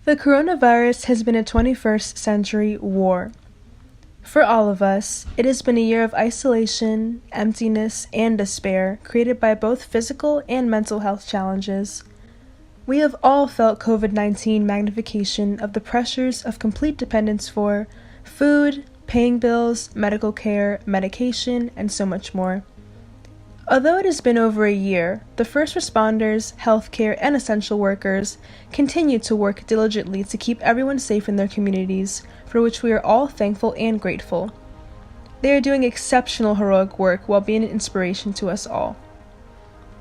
The coronavirus has been a 21st century war. For all of us, it has been a year of isolation, emptiness, and despair created by both physical and mental health challenges. We have all felt COVID-19 magnification of the pressures of complete dependence for food, paying bills, medical care, medication, and so much more. Although it has been over a year, the first responders, healthcare, and essential workers continue to work diligently to keep everyone safe in their communities, for which we are all thankful and grateful. They are doing exceptional heroic work while being an inspiration to us all.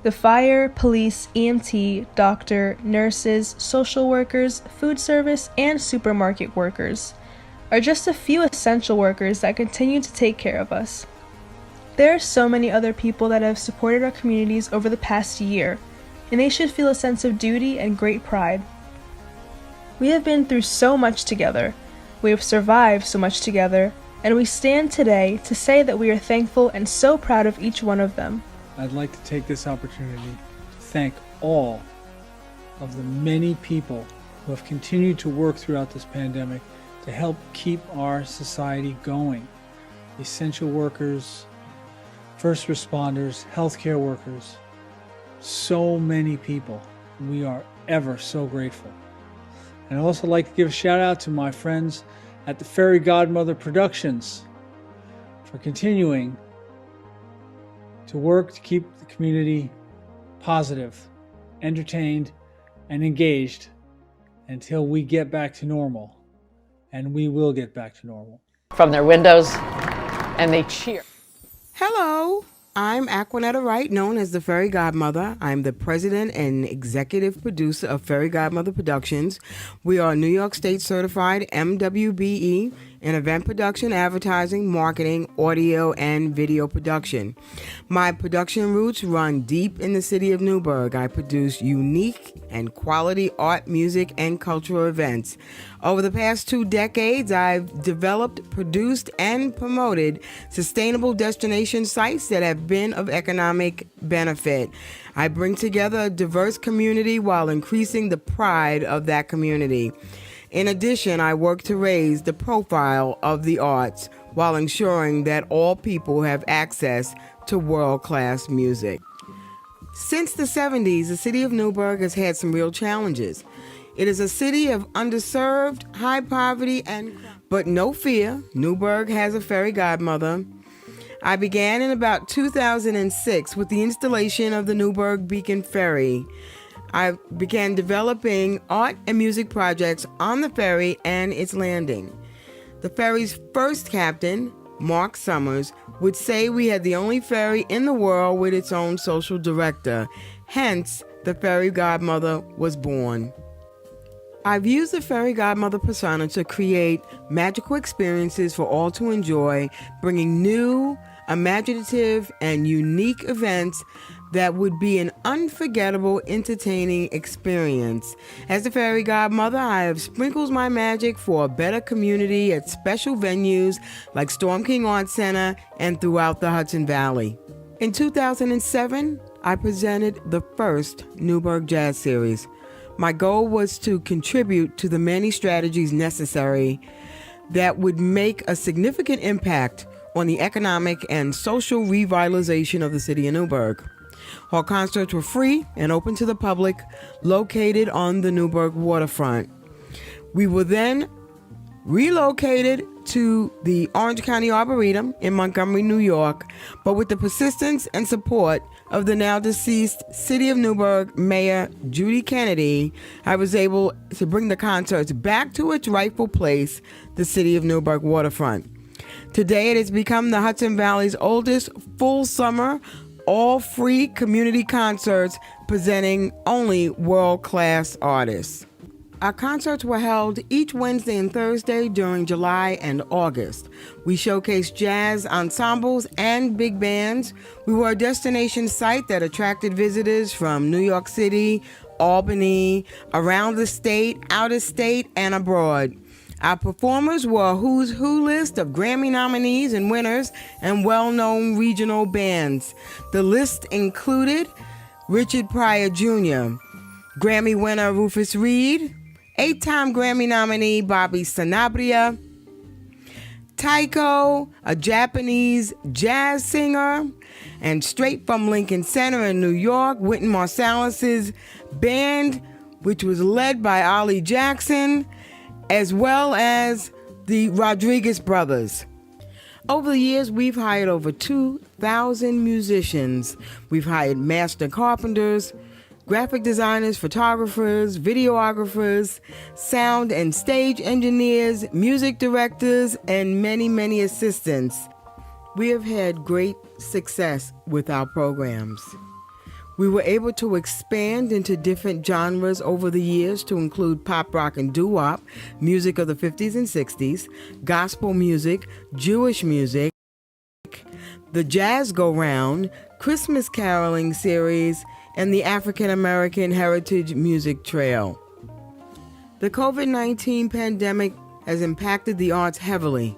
The fire, police, EMT, doctor, nurses, social workers, food service, and supermarket workers are just a few essential workers that continue to take care of us. There are so many other people that have supported our communities over the past year, and they should feel a sense of duty and great pride. We have been through so much together, we have survived so much together, and we stand today to say that we are thankful and so proud of each one of them. I'd like to take this opportunity to thank all of the many people who have continued to work throughout this pandemic to help keep our society going. Essential workers, first responders, healthcare workers, so many people. We are ever so grateful. And I'd also like to give a shout out to my friends at the Fairy Godmother Productions for continuing to work to keep the community positive, entertained, and engaged until we get back to normal. And we will get back to normal. From their windows, and they cheer. Hello, I'm Aquanetta Wright, known as the Fairy Godmother. I'm the president and executive producer of Fairy Godmother Productions. We are New York State certified MWBE in event production, advertising, marketing, audio, and video production. My production roots run deep in the city of Newburgh. I produce unique and quality art, music, and cultural events. Over the past 2 decades, I've developed, produced, and promoted sustainable destination sites that have been of economic benefit. I bring together a diverse community while increasing the pride of that community. In addition, I work to raise the profile of the arts while ensuring that all people have access to world-class music. Since the 70s, the city of Newburgh has had some real challenges. It is a city of underserved, high poverty, but no fear, Newburgh has a fairy godmother. I began in about 2006 with the installation of the Newburgh Beacon Ferry. I began developing art and music projects on the ferry and its landing. The ferry's first captain, Mark Summers, would say we had the only ferry in the world with its own social director. Hence, the fairy godmother was born. I've used the fairy godmother persona to create magical experiences for all to enjoy, bringing new, imaginative, and unique events that would be an unforgettable, entertaining experience. As the fairy godmother, I have sprinkled my magic for a better community at special venues like Storm King Arts Center and throughout the Hudson Valley. In 2007, I presented the first Newburgh Jazz Series. My goal was to contribute to the many strategies necessary that would make a significant impact on the economic and social revitalization of the city of Newburgh. All concerts were free and open to the public, located on the Newburgh waterfront. We were then relocated to the Orange County Arboretum in Montgomery, New York, but with the persistence and support of the now deceased City of Newburgh Mayor Judy Kennedy, I was able to bring the concerts back to its rightful place, the City of Newburgh waterfront. Today it has become the Hudson Valley's oldest full summer, all-free community concerts presenting only world-class artists. Our concerts were held each Wednesday and Thursday during July and August. We showcased jazz ensembles and big bands. We were a destination site that attracted visitors from New York City, Albany, around the state, out of state, and abroad. Our performers were a who's who list of Grammy nominees and winners and well-known regional bands. The list included Richard Pryor Jr., Grammy winner Rufus Reid, 8-time Grammy nominee Bobby Sanabria, Taiko, a Japanese jazz singer, and straight from Lincoln Center in New York, Wynton Marsalis's band, which was led by Ollie Jackson, as well as the Rodriguez brothers. Over the years, we've hired over 2,000 musicians. We've hired master carpenters, graphic designers, photographers, videographers, sound and stage engineers, music directors, and many, many assistants. We have had great success with our programs. We were able to expand into different genres over the years to include pop, rock, and doo-wop, music of the 50s and 60s, gospel music, Jewish music, the Jazz Go-Round, Christmas caroling series, and the African American Heritage Music Trail. The COVID-19 pandemic has impacted the arts heavily,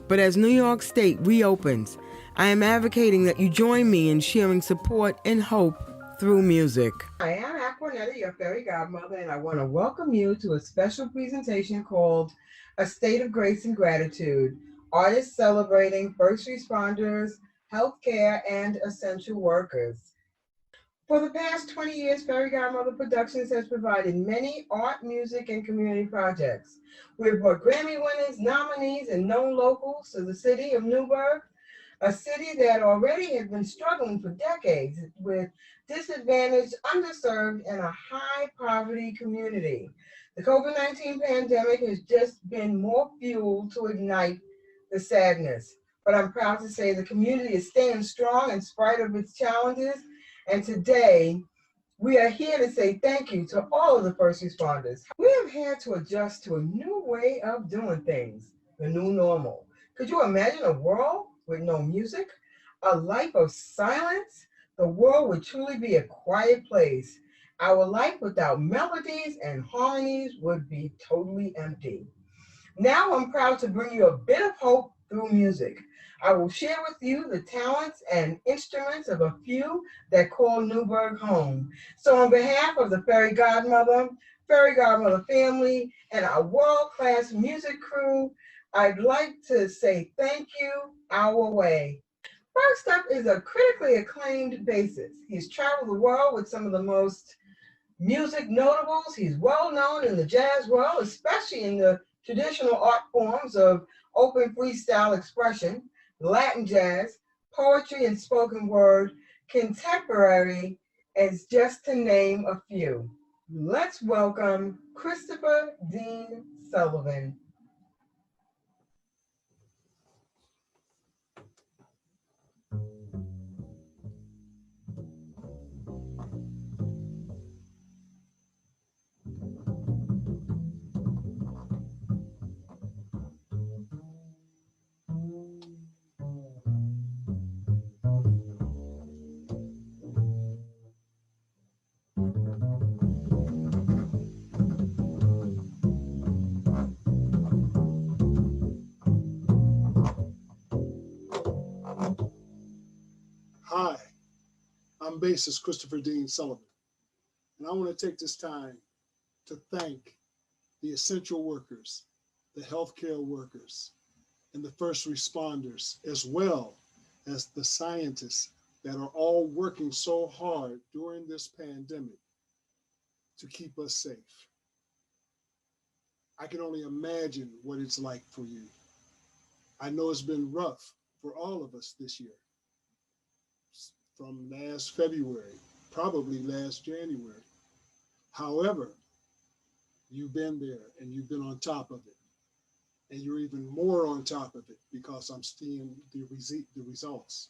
but as New York State reopens, I am advocating that you join me in sharing support and hope through music. I am Aquanetta, your fairy godmother, and I want to welcome you to a special presentation called A State of Grace and Gratitude, Artists Celebrating First Responders, Healthcare, and Essential Workers. For the past 20 years, Fairy Godmother Productions has provided many art, music, and community projects. We have brought Grammy winners, nominees, and known locals to the city of Newburgh, a city that already has been struggling for decades with disadvantaged, underserved, and a high poverty community. The COVID-19 pandemic has just been more fuel to ignite the sadness. But I'm proud to say the community is staying strong in spite of its challenges. And today, we are here to say thank you to all of the first responders. We have had to adjust to a new way of doing things, the new normal. Could you imagine a world with no music, a life of silence? The world would truly be a quiet place. Our life without melodies and harmonies would be totally empty. Now I'm proud to bring you a bit of hope through music. I will share with you the talents and instruments of a few that call Newburgh home. So on behalf of the Fairy Godmother family, and our world-class music crew, I'd like to say thank you our way. First up is a critically acclaimed bassist. He's traveled the world with some of the most music notables. He's well known in the jazz world, especially in the traditional art forms of open freestyle expression, Latin jazz, poetry and spoken word, contemporary, as just to name a few. Let's welcome Christopher Dean Sullivan. Hi, I'm bassist Christopher Dean Sullivan, and I want to take this time to thank the essential workers, the healthcare workers, and the first responders, as well as the scientists that are all working so hard during this pandemic to keep us safe. I can only imagine what it's like for you. I know it's been rough for all of us this year. From last February, probably last January. However, you've been there and you've been on top of it. And you're even more on top of it because I'm seeing the results.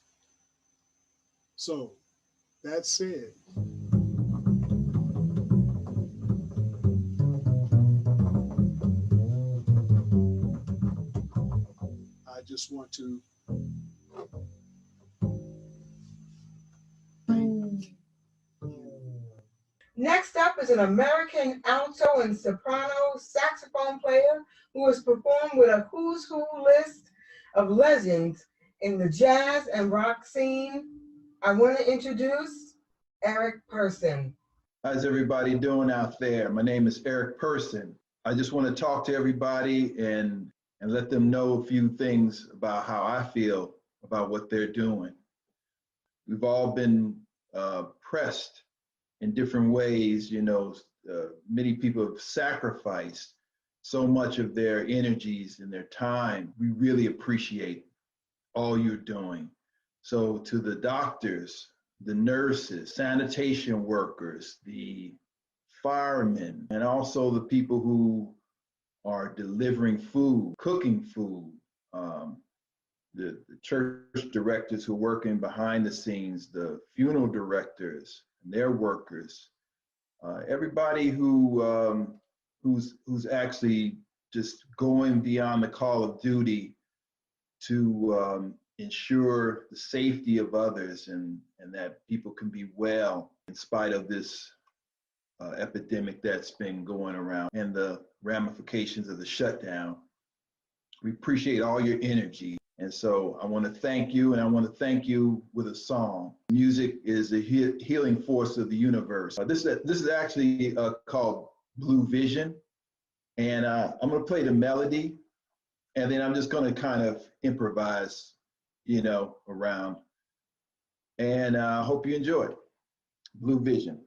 So, that said, I just want to Next up is an American alto and soprano saxophone player who has performed with a who's who list of legends in the jazz and rock scene. I want to introduce Eric Person. How's everybody doing out there? My name is Eric Person. I just want to talk to everybody and let them know a few things about how I feel about what they're doing. We've all been pressed in different ways. Many people have sacrificed so much of their energies and their time. We really appreciate all you're doing. So to the doctors, the nurses, sanitation workers, the firemen, and also the people who are delivering food, cooking food, the church directors who are working behind the scenes, the funeral directors and their workers, everybody who's actually just going beyond the call of duty to ensure the safety of others and that people can be well in spite of this epidemic that's been going around and the ramifications of the shutdown. We appreciate all your energy. And so I want to thank you, and I want to thank you with a song. Music is a healing force of the universe. This is actually called Blue Vision. And I'm going to play the melody, and then I'm just going to kind of improvise, around. And I hope you enjoy it. Blue Vision.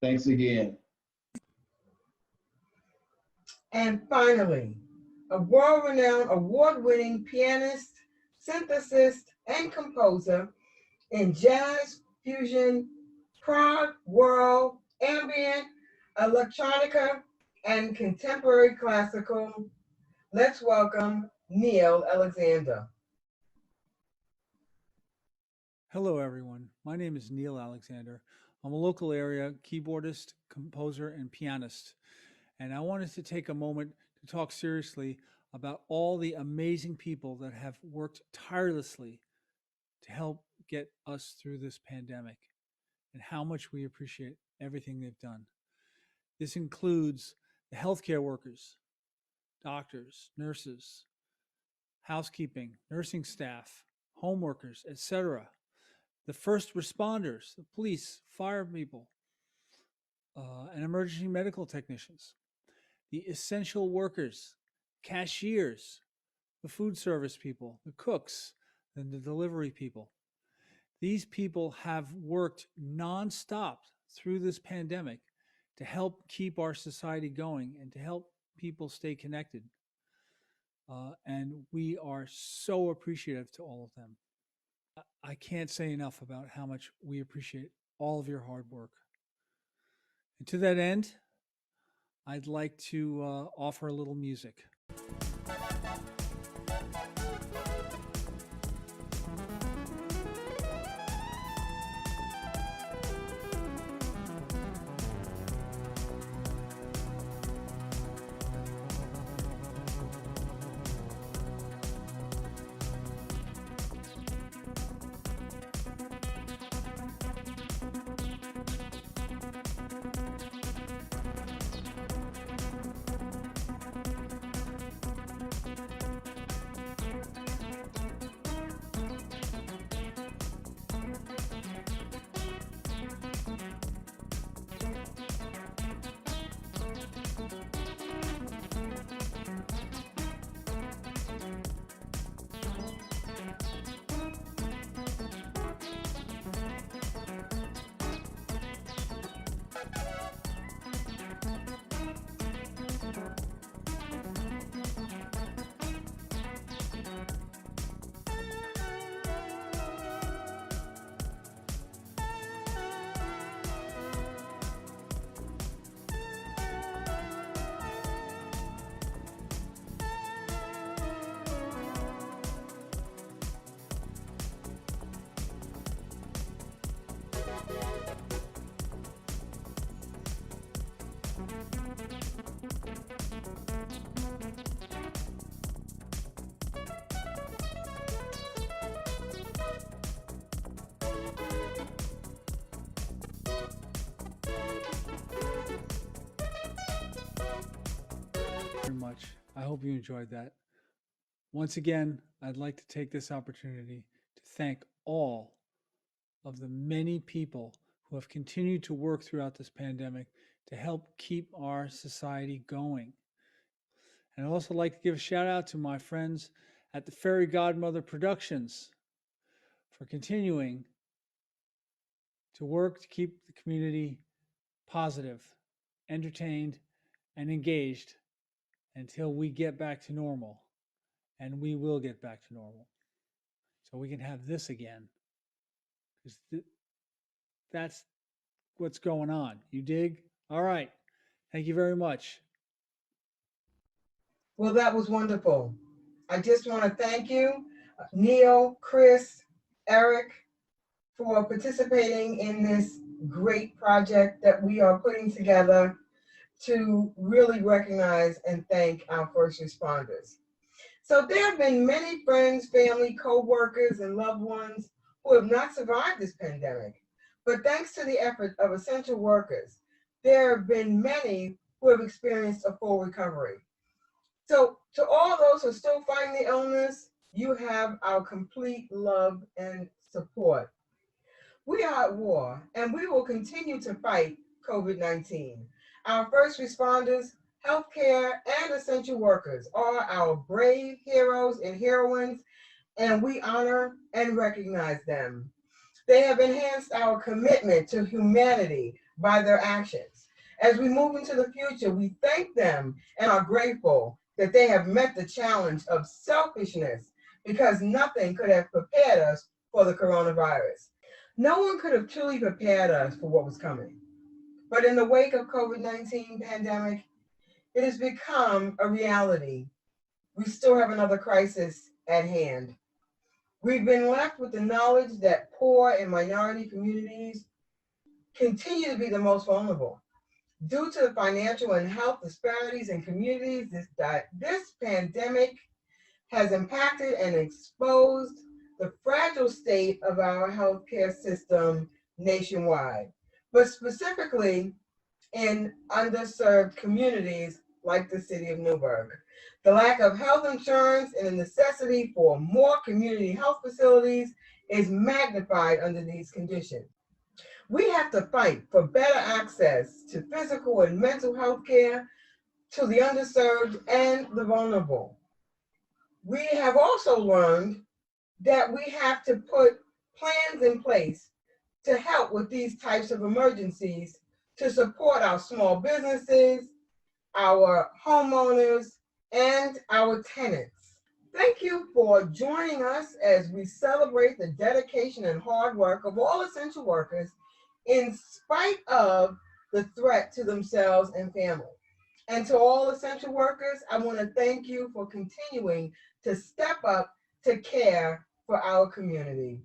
Thanks again. And finally, a world-renowned, award-winning pianist, synthesist, and composer in jazz, fusion, prog, world, ambient, electronica, and contemporary classical. Let's welcome Neil Alexander. Hello, everyone. My name is Neil Alexander. I'm a local area keyboardist, composer, and pianist. And I wanted to take a moment to talk seriously about all the amazing people that have worked tirelessly to help get us through this pandemic and how much we appreciate everything they've done. This includes the healthcare workers, doctors, nurses, housekeeping, nursing staff, home workers, etc. The first responders, the police, fire people, and emergency medical technicians, the essential workers, cashiers, the food service people, the cooks, and the delivery people. These people have worked nonstop through this pandemic to help keep our society going and to help people stay connected. And we are so appreciative to all of them. I can't say enough about how much we appreciate all of your hard work. And to that end, I'd like to offer a little music. Very much. I hope you enjoyed that. Once again, I'd like to take this opportunity to thank all of the many people who have continued to work throughout this pandemic to help keep our society going. And I'd also like to give a shout out to my friends at the Fairy Godmother Productions for continuing to work to keep the community positive, entertained, and engaged until we get back to normal. And we will get back to normal. So we can have this again. Because that's what's going on. You dig? All right. Thank you very much. Well, that was wonderful. I just want to thank you, Neil, Chris, Eric, for participating in this great project that we are putting together to really recognize and thank our first responders. So there have been many friends, family, co-workers, and loved ones who have not survived this pandemic. But thanks to the effort of essential workers, there have been many who have experienced a full recovery. So to all those who are still fighting the illness, you have our complete love and support. We are at war, and we will continue to fight COVID-19. Our first responders, healthcare, and essential workers are our brave heroes and heroines, and we honor and recognize them. They have enhanced our commitment to humanity by their actions. As we move into the future, we thank them and are grateful that they have met the challenge of selfishness, because nothing could have prepared us for the coronavirus. No one could have truly prepared us for what was coming. But in the wake of COVID-19 pandemic, it has become a reality. We still have another crisis at hand. We've been left with the knowledge that poor and minority communities continue to be the most vulnerable. Due to the financial and health disparities in communities, this pandemic has impacted and exposed the fragile state of our healthcare system nationwide, but specifically in underserved communities like the city of Newburgh. The lack of health insurance and the necessity for more community health facilities is magnified under these conditions. We have to fight for better access to physical and mental health care to the underserved and the vulnerable. We have also learned that we have to put plans in place to help with these types of emergencies to support our small businesses, our homeowners, and our tenants. Thank you for joining us as we celebrate the dedication and hard work of all essential workers in spite of the threat to themselves and family. And to all essential workers, I want to thank you for continuing to step up to care for our community.